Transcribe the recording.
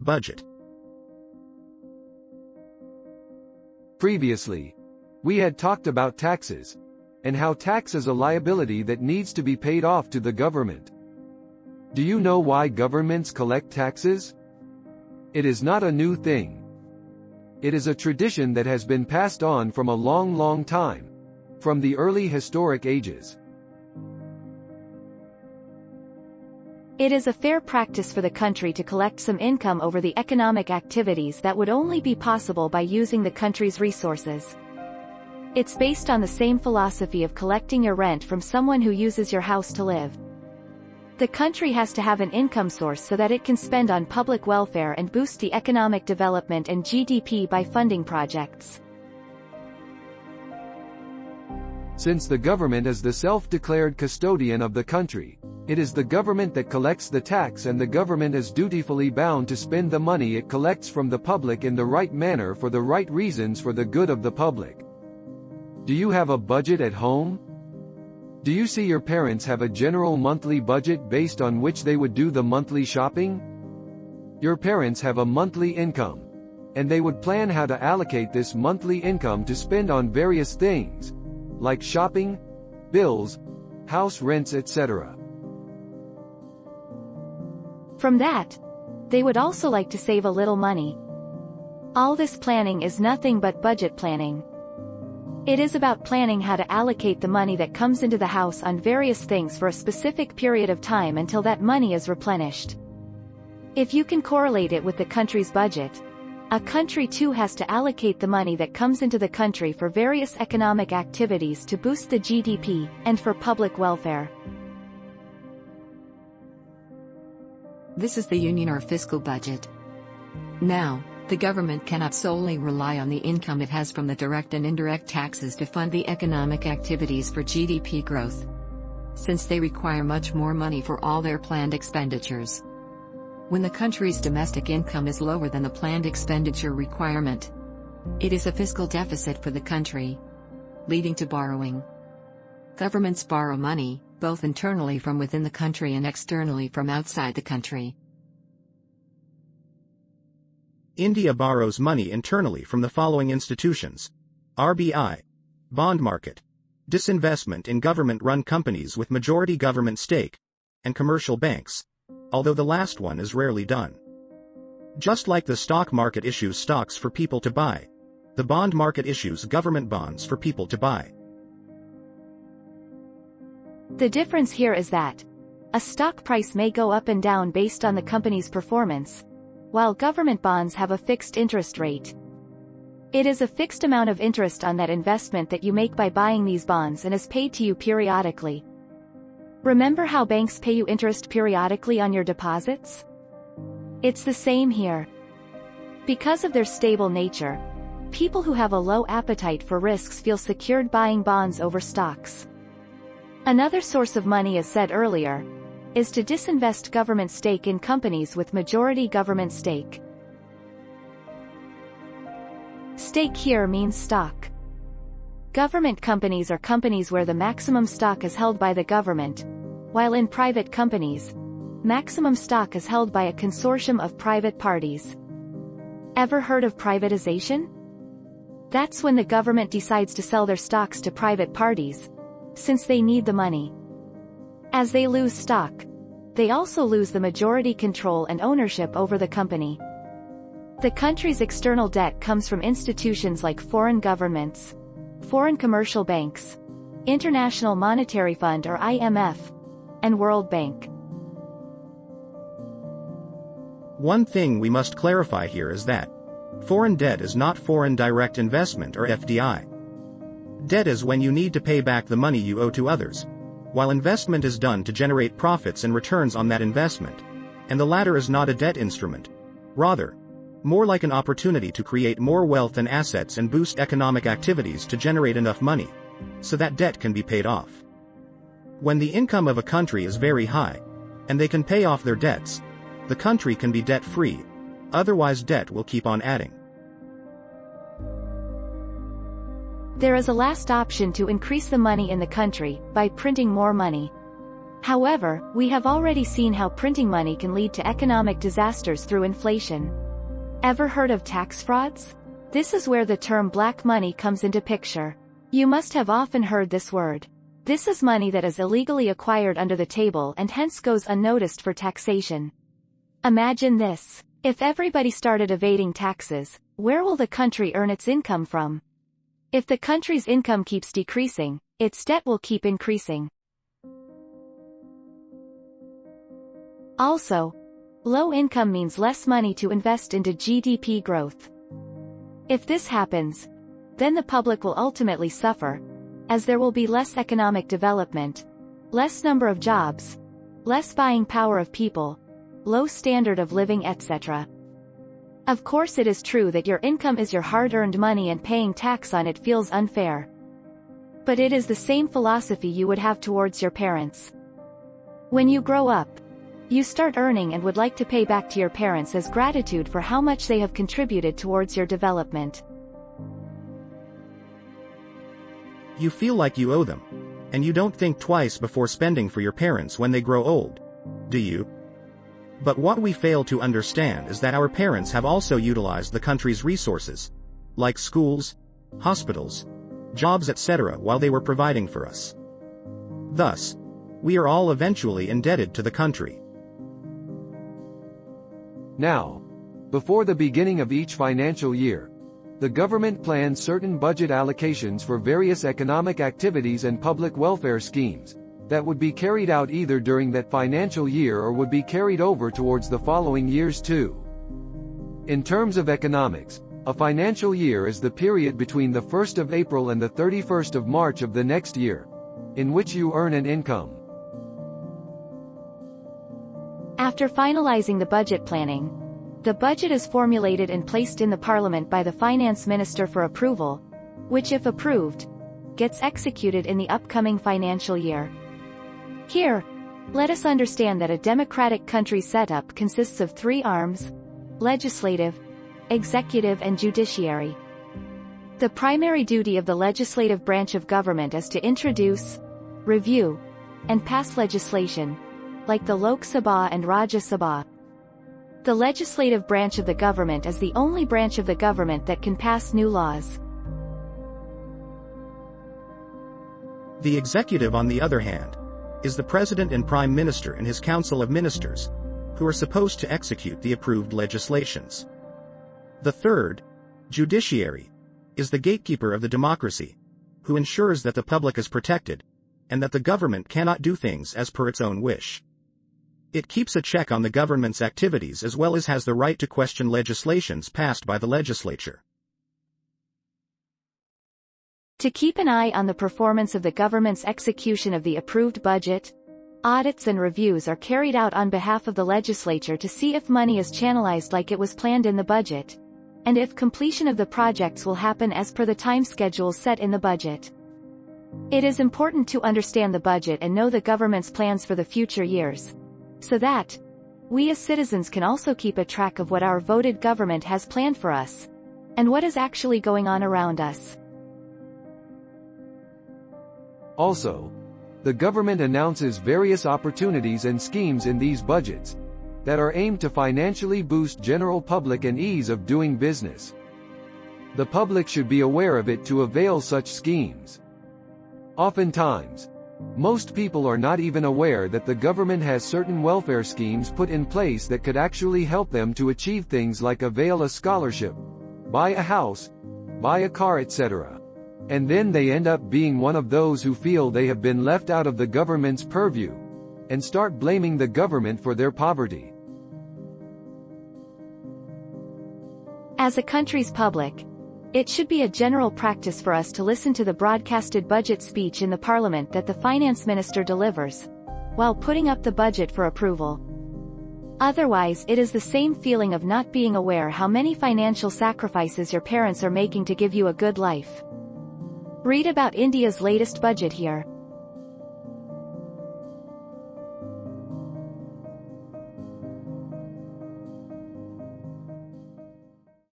Budget. Previously, we had talked about taxes, and how tax is a liability that needs to be paid off to the government. Do you know why governments collect taxes? It is not a new thing. It is a tradition that has been passed on from a long time, from the early historic ages. It is a fair practice for the country to collect some income over the economic activities that would only be possible by using the country's resources. It's based on the same philosophy of collecting your rent from someone who uses your house to live. The country has to have an income source so that it can spend on public welfare and boost the economic development and GDP by funding projects. Since the government is the self-declared custodian of the country, it is the government that collects the tax, and the government is dutifully bound to spend the money it collects from the public in the right manner for the right reasons for the good of the public. Do you have a budget at home? Do you see your parents have a general monthly budget based on which they would do the monthly shopping? Your parents have a monthly income, and they would plan how to allocate this monthly income to spend on various things, like shopping, bills, house rents, etc. From that, they would also like to save a little money. All this planning is nothing but budget planning. It is about planning how to allocate the money that comes into the house on various things for a specific period of time until that money is replenished. If you can correlate it with the country's budget, a country too has to allocate the money that comes into the country for various economic activities to boost the GDP, and for public welfare. This is the union or fiscal budget. Now, the government cannot solely rely on the income it has from the direct and indirect taxes to fund the economic activities for GDP growth, since they require much more money for all their planned expenditures. When the country's domestic income is lower than the planned expenditure requirement, it is a fiscal deficit for the country, leading to borrowing. Governments borrow money, both internally from within the country and externally from outside the country. India borrows money internally from the following institutions: RBI, bond market, disinvestment in government-run companies with majority government stake, and commercial banks, although the last one is rarely done. Just like the stock market issues stocks for people to buy, the bond market issues government bonds for people to buy. The difference here is that a stock price may go up and down based on the company's performance, while government bonds have a fixed interest rate. It is a fixed amount of interest on that investment that you make by buying these bonds and is paid to you periodically. Remember how banks pay you interest periodically on your deposits? It's the same here. Because of their stable nature, people who have a low appetite for risks feel secured buying bonds over stocks. Another source of money, as said earlier, is to disinvest government stake in companies with majority government stake. Stake here means stock. Government companies are companies where the maximum stock is held by the government, while in private companies, maximum stock is held by a consortium of private parties. Ever heard of privatization? That's when the government decides to sell their stocks to private parties, since they need the money. As they lose stock, they also lose the majority control and ownership over the company. The country's external debt comes from institutions like foreign governments, foreign commercial banks, International Monetary Fund or IMF, and World Bank. One thing we must clarify here is that foreign debt is not foreign direct investment or FDI. Debt is when you need to pay back the money you owe to others, while investment is done to generate profits and returns on that investment, and the latter is not a debt instrument. Rather, more like an opportunity to create more wealth and assets and boost economic activities to generate enough money, so that debt can be paid off. When the income of a country is very high, and they can pay off their debts, the country can be debt-free, otherwise debt will keep on adding. There is a last option to increase the money in the country, by printing more money. However, we have already seen how printing money can lead to economic disasters through inflation. Ever heard of tax frauds? This is where the term black money comes into picture. You must have often heard this word. This is money that is illegally acquired under the table and hence goes unnoticed for taxation. Imagine this. If everybody started evading taxes, where will the country earn its income from? If the country's income keeps decreasing, its debt will keep increasing. Also, low income means less money to invest into GDP growth. If this happens, then the public will ultimately suffer, as there will be less economic development, less number of jobs, less buying power of people, low standard of living, etc. Of course, it is true that your income is your hard-earned money and paying tax on it feels unfair. But it is the same philosophy you would have towards your parents. When you grow up, you start earning and would like to pay back to your parents as gratitude for how much they have contributed towards your development. You feel like you owe them, and you don't think twice before spending for your parents when they grow old, do you? But what we fail to understand is that our parents have also utilized the country's resources, like schools, hospitals, jobs, etc., while they were providing for us. Thus, we are all eventually indebted to the country. Now, before the beginning of each financial year, the government plans certain budget allocations for various economic activities and public welfare schemes that would be carried out either during that financial year or would be carried over towards the following years too. In terms of economics, a financial year is the period between the 1st of April and the 31st of March of the next year, in which you earn an income. After finalizing the budget planning, the budget is formulated and placed in the Parliament by the Finance Minister for approval, which, if approved, gets executed in the upcoming financial year. Here, let us understand that a democratic country's setup consists of three arms: legislative, executive and judiciary. The primary duty of the legislative branch of government is to introduce, review, and pass legislation, like the Lok Sabha and Rajya Sabha. The legislative branch of the government is the only branch of the government that can pass new laws. The executive, on the other hand, is the President and Prime Minister and his Council of Ministers, who are supposed to execute the approved legislations. The third, judiciary, is the gatekeeper of the democracy, who ensures that the public is protected, and that the government cannot do things as per its own wish. It keeps a check on the government's activities as well as has the right to question legislations passed by the legislature. To keep an eye on the performance of the government's execution of the approved budget, audits and reviews are carried out on behalf of the legislature to see if money is channelized like it was planned in the budget, and if completion of the projects will happen as per the time schedules set in the budget. It is important to understand the budget and know the government's plans for the future years, so that we as citizens can also keep a track of what our voted government has planned for us, and what is actually going on around us. Also, the government announces various opportunities and schemes in these budgets that are aimed to financially boost general public and ease of doing business. The public should be aware of it to avail such schemes. Oftentimes, most people are not even aware that the government has certain welfare schemes put in place that could actually help them to achieve things like avail a scholarship, buy a house, buy a car, etc. And then they end up being one of those who feel they have been left out of the government's purview, and start blaming the government for their poverty. As a country's public, it should be a general practice for us to listen to the broadcasted budget speech in the Parliament that the Finance Minister delivers, while putting up the budget for approval. Otherwise, it is the same feeling of not being aware how many financial sacrifices your parents are making to give you a good life. Read about India's latest budget here.